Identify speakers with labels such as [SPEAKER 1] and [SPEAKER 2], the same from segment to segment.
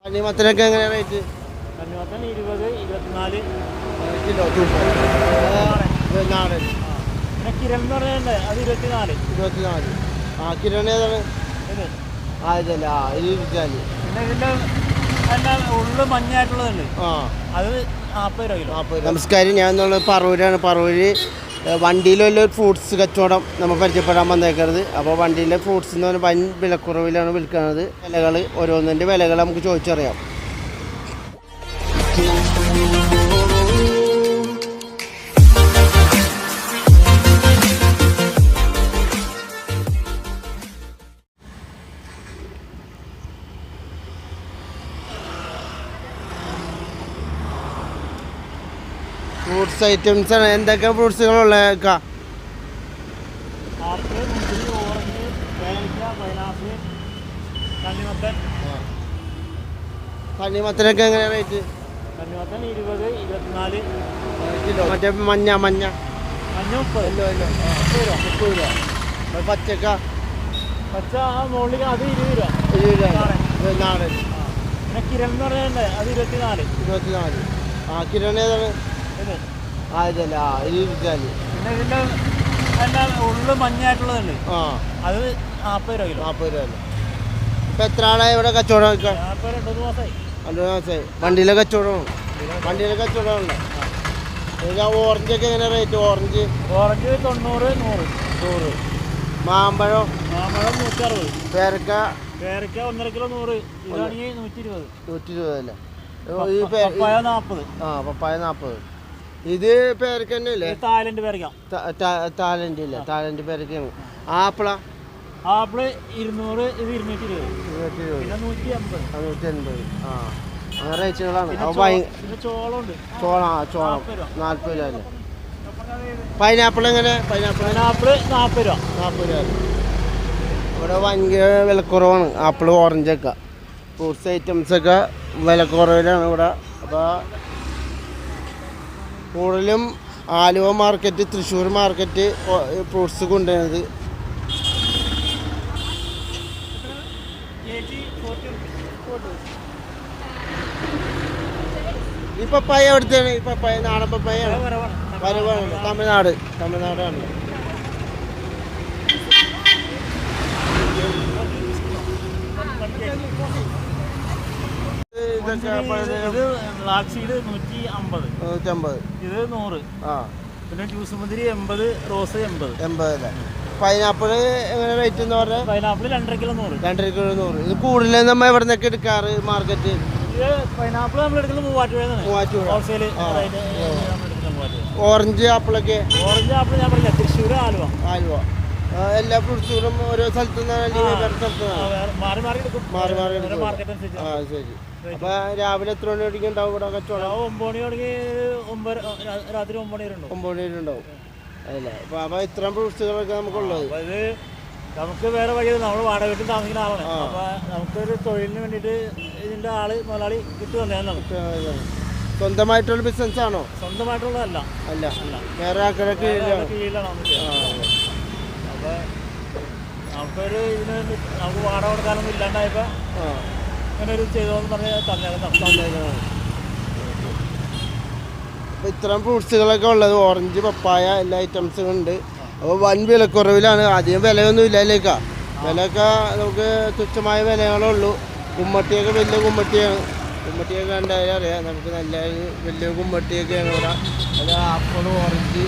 [SPEAKER 1] തണ്ണിമത്തനൊക്കെ എങ്ങനെയാണ് റേറ്റ്?
[SPEAKER 2] തണ്ണിമത്തൻ 20, 24
[SPEAKER 1] കിലോ നാടൻ.
[SPEAKER 2] പിന്നെ കിരൺ എന്ന് പറയുന്നത് അത് 24.
[SPEAKER 1] ആ കിരൺ ഏതാണ്?
[SPEAKER 2] ഇത്
[SPEAKER 1] ഇതല്ല ഇത് 24.
[SPEAKER 2] പിന്നെ ഇതിൻ്റെ എല്ലാം ഉള്ളു മഞ്ഞായിട്ടുള്ളതുണ്ട്, അത് 40 രൂപ കിലോ.
[SPEAKER 1] നമസ്കാരം, ഞാൻ എന്നുള്ളത് പറവൂരാണ്. പറവൂര് വണ്ടിയിലുള്ള ഫ്രൂട്ട്സ് കച്ചവടം നമ്മൾ പരിചയപ്പെടാൻ വന്നേക്കരുത്. അപ്പോൾ വണ്ടിയിലെ ഫ്രൂട്ട്സ് എന്ന് പറഞ്ഞാൽ വൻ വിലക്കുറവിലാണ് വിൽക്കുന്നത്. വിലകൾ ഓരോന്നിൻ്റെ വിലകൾ നമുക്ക് ചോദിച്ചറിയാം. ഫ്രൂട്ട്സ് ഐറ്റംസ് ആണ്. എന്തൊക്കെ ഫ്രൂട്ട്സുകളുള്ള
[SPEAKER 2] ആപ്പിൾ, മുന്തിരി, ഓറഞ്ച്, പേരയ്ക്ക, പൈനാപ്പിൾ, തണ്ണിമത്തൻ.
[SPEAKER 1] തണ്ണിമത്തനൊക്കെ എങ്ങനെയാണ് റേറ്റ്?
[SPEAKER 2] തണ്ണിമത്തൻ 20, 24
[SPEAKER 1] കിലോ. മറ്റേ മഞ്ഞ
[SPEAKER 2] 30
[SPEAKER 1] രൂപ. പച്ചക്ക
[SPEAKER 2] പച്ച മുകളിൽ അത് 20 രൂപ.
[SPEAKER 1] 20 രൂപ നാടൻ.
[SPEAKER 2] പിന്നെ കിരൺ എന്ന് പറയുന്നത് അത് 24.
[SPEAKER 1] ആ കിരൺ ഏതാണ്?
[SPEAKER 2] ഇത്
[SPEAKER 1] ഇതല്ല ഇത് 24.
[SPEAKER 2] പിന്നെ ഇതിൻ്റെ എല്ലാം ഉള്ളു മഞ്ഞായിട്ടുള്ളതുണ്ട്, അത് 40 രൂപ കിലോ.
[SPEAKER 1] 40 രൂപ. ഇപ്പം എത്ര ആളായി ഇവിടെ കച്ചവടം?
[SPEAKER 2] 2 മാസമായി.
[SPEAKER 1] വണ്ടിയിലെ കച്ചവടമാണ്. ഉണ്ട്. ഓറഞ്ചൊക്കെ എങ്ങനെ റേറ്റ്? ഓറഞ്ച്
[SPEAKER 2] 90, 100.
[SPEAKER 1] മാമ്പഴം
[SPEAKER 2] 160.
[SPEAKER 1] പേരക്ക
[SPEAKER 2] 1.5 കിലോ 100. ഇതാണെങ്കിൽ 120
[SPEAKER 1] അല്ലേ?
[SPEAKER 2] പപ്പായ 40.
[SPEAKER 1] പപ്പായ 40. ഇത് പേരക്ക തന്നെ അല്ലേ?
[SPEAKER 2] തായ്ലൻഡ് പേരക്ക.
[SPEAKER 1] തായ്ലൻഡ് ഇല്ല, തായ്ലൻഡ് പേരക്കയാണ്. ആപ്പിളാ?
[SPEAKER 2] ആപ്പിള് 200, ഇത് 220. പിന്നെ 180.
[SPEAKER 1] 180. അങ്ങനെ റേറ്റുകളാണ്.
[SPEAKER 2] ചോളമുണ്ട്.
[SPEAKER 1] ചോളം 40 രൂപ അല്ലേ? പൈനാപ്പിൾ എങ്ങനെ?
[SPEAKER 2] പൈനാപ്പിൾ 40 രൂപ.
[SPEAKER 1] 40 രൂപ. ഇവിടെ ഭയങ്കര വിലക്കുറവാണ്. ആപ്പിൾ, ഓറഞ്ചൊക്കെ ഫ്രൂട്ട്സ് ഐറ്റംസൊക്കെ വിലക്കുറവിലാണ് ഇവിടെ. അപ്പോൾ കൂടുതലും Aluva market, Thrissur market fruits കൊണ്ടുവരുന്നത്. ഈ പപ്പായ എവിടുത്തെയാണ്? ഈ പപ്പായ നാടൻ പപ്പായാണ്. വരവാണ്. തമിഴ്നാടാണ്.
[SPEAKER 2] ഇത് ബ്ലാക്ക് സീഡ് 150. ഇത് 100. പിന്നെ ജ്യൂസ് മുന്തിരി 80, റോസ് 80
[SPEAKER 1] അല്ലേ? പൈനാപ്പിൾ എങ്ങനെ റേറ്റ് എന്ന് പറഞ്ഞാൽ?
[SPEAKER 2] Pineapple 2.5 kilo 100.
[SPEAKER 1] 2.5 കിലോ 100. ഇത് കൂടുതലും നമ്മൾ എവിടെ നിന്നൊക്കെ എടുക്കാറ് മാർക്കറ്റ്?
[SPEAKER 2] ഇത് പൈനാപ്പിൾ നമ്മൾ എടുക്കുന്നത് 30 ഹോൾസെയിൽ.
[SPEAKER 1] ഓറഞ്ച് ആപ്പിളൊക്കെ?
[SPEAKER 2] ഓറഞ്ച് ആപ്പിൾ ഞാൻ പറഞ്ഞ തൃശ്ശൂർ, ആലുവ.
[SPEAKER 1] എല്ലാ ഫ്രൂട്ട്സുകളും ഓരോ സ്ഥലത്തു
[SPEAKER 2] മാറി മാറി എടുക്കും.
[SPEAKER 1] ശരി. അപ്പൊ രാവിലെ എത്ര മണി വരെയും ഉണ്ടാവും ഇവിടെ കച്ചവടം?
[SPEAKER 2] 9 മണി തുടങ്ങി രാത്രി 9 മണി വരെ
[SPEAKER 1] ഉണ്ടാവും അല്ലേ? അപ്പൊ ഇത്രയും ഫ്രൂട്ട്സുകളൊക്കെ നമുക്കുള്ളത്.
[SPEAKER 2] ഇത് നമുക്ക് വേറെ വഴിയത് നമ്മൾ വാടക വീട്ടിൽ താമസിക്കുന്ന ആളാണ്. അപ്പൊ നമുക്കൊരു തൊഴിലിന് വേണ്ടിയിട്ട് ഇതിന്റെ മുതലാളി കിട്ടു തന്നെയാണ്.
[SPEAKER 1] സ്വന്തമായിട്ടുള്ള ബിസിനസ് ആണോ?
[SPEAKER 2] സ്വന്തമായിട്ടുള്ളതല്ല.
[SPEAKER 1] അല്ല, വേറെ ആൾക്കാരെ
[SPEAKER 2] കീഴിലാണ്. അപ്പൊ നമുക്കൊരു ഇതിന് വേണ്ടി നമുക്ക് വാടക കൊടുക്കാനൊന്നും ഇല്ലാണ്ടായപ്പോ അങ്ങനെ ഒരു ചെയ്തോന്ന് പറഞ്ഞ് തന്നേക്കാം.
[SPEAKER 1] അപ്പോൾ ഇത്തരം ഫ്രൂട്ട്സുകളൊക്കെ ഉള്ളത് ഓറഞ്ച്, പപ്പായ എല്ലാ ഐറ്റംസും ഉണ്ട്. അപ്പോൾ വൻ വിലക്കുറവിലാണ്. അധികം വിലയൊന്നും ഇല്ലല്ലേക്കാ. വിലയൊക്കെ നമുക്ക് തുച്ഛമായ വിലകളുള്ളൂ. കുമ്മട്ടിയൊക്കെ വലിയ കുമ്മട്ടിയാണ്. കുമ്മട്ടിയൊക്കെ കണ്ടാലും അറിയാം നമുക്ക്. നല്ല വലിയ കുമ്മട്ടിയൊക്കെയാണ് ഇവിടെ. അത് ആപ്പിൾ, ഓറഞ്ച്.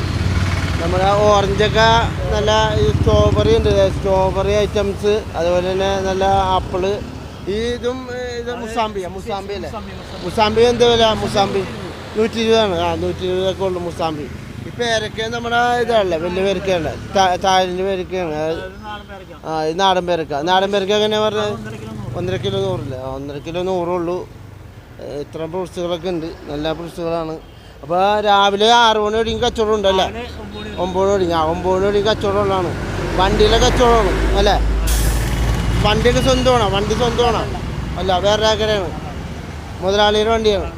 [SPEAKER 1] നമ്മുടെ ഓറഞ്ചൊക്കെ നല്ല സ്ട്രോബെറി ഉണ്ട്. സ്ട്രോബെറി ഐറ്റംസ്, അതുപോലെ തന്നെ നല്ല ആപ്പിള്. ഇതും ഇത് മുസാമ്പി അല്ലേ? മുസാമ്പി എന്താ വില? മുസാമ്പി 120 ആണ്. 120 ഉള്ളു മുസാമ്പി. ഈ പേരക്ക നമ്മുടെ ഇതല്ലേ, വലിയ പേരക്കയാണ്, താഴെ പേരക്കയാണ്. ഇത് നാടൻ പേരക്ക എങ്ങനെയാ പറഞ്ഞത്? 1.5 കിലോ 100 1.5 കിലോ 100 ഉള്ളൂ. ഇത്ര ഫ്രൂട്ട്സുകളൊക്കെ ഉണ്ട്, നല്ല ഫ്രൂട്ട്സുകളാണ്. അപ്പോൾ രാവിലെ 6 മണി വരെയും കച്ചവടം ഉണ്ടല്ലേ? 9 മണി കച്ചവടം ഉള്ളതാണ്. വണ്ടിയിലെ കച്ചവടമാണ് അല്ലേ? വണ്ടിയൊക്കെ സ്വന്തമാണോ? വണ്ടി സ്വന്തമാണോ? അല്ല, വേറെ ആൾക്കാരാണ്, മുതലാളിയുടെ വണ്ടിയാണ്.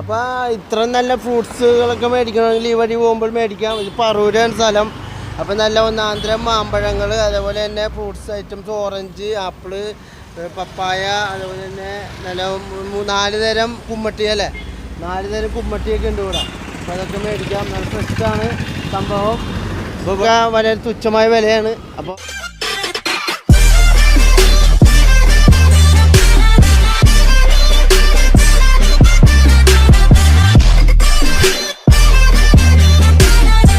[SPEAKER 1] അപ്പോൾ ഇത്രയും നല്ല ഫ്രൂട്ട്സുകളൊക്കെ മേടിക്കണമെങ്കിൽ ഈ വഴി പോകുമ്പോൾ മേടിക്കാം. ഇത് പറവൂരാണ് സ്ഥലം. അപ്പോൾ നല്ല ഒന്നാന്തരം മാമ്പഴങ്ങൾ, അതേപോലെ തന്നെ ഫ്രൂട്ട്സ് ഐറ്റംസ്, ഓറഞ്ച്, ആപ്പിള്, പപ്പായ, അതുപോലെ തന്നെ നല്ല 4 തരം കുമ്മട്ടി അല്ലേ, 4 തരം കുമ്മട്ടിയൊക്കെ ഉണ്ട് ഇവിടെ. അപ്പോൾ അതൊക്കെ മേടിക്കാം. നല്ല ഫ്രഷാണ് സംഭവം. ഇപ്പോൾ വളരെ തുച്ഛമായ വിലയാണ്. അപ്പോൾ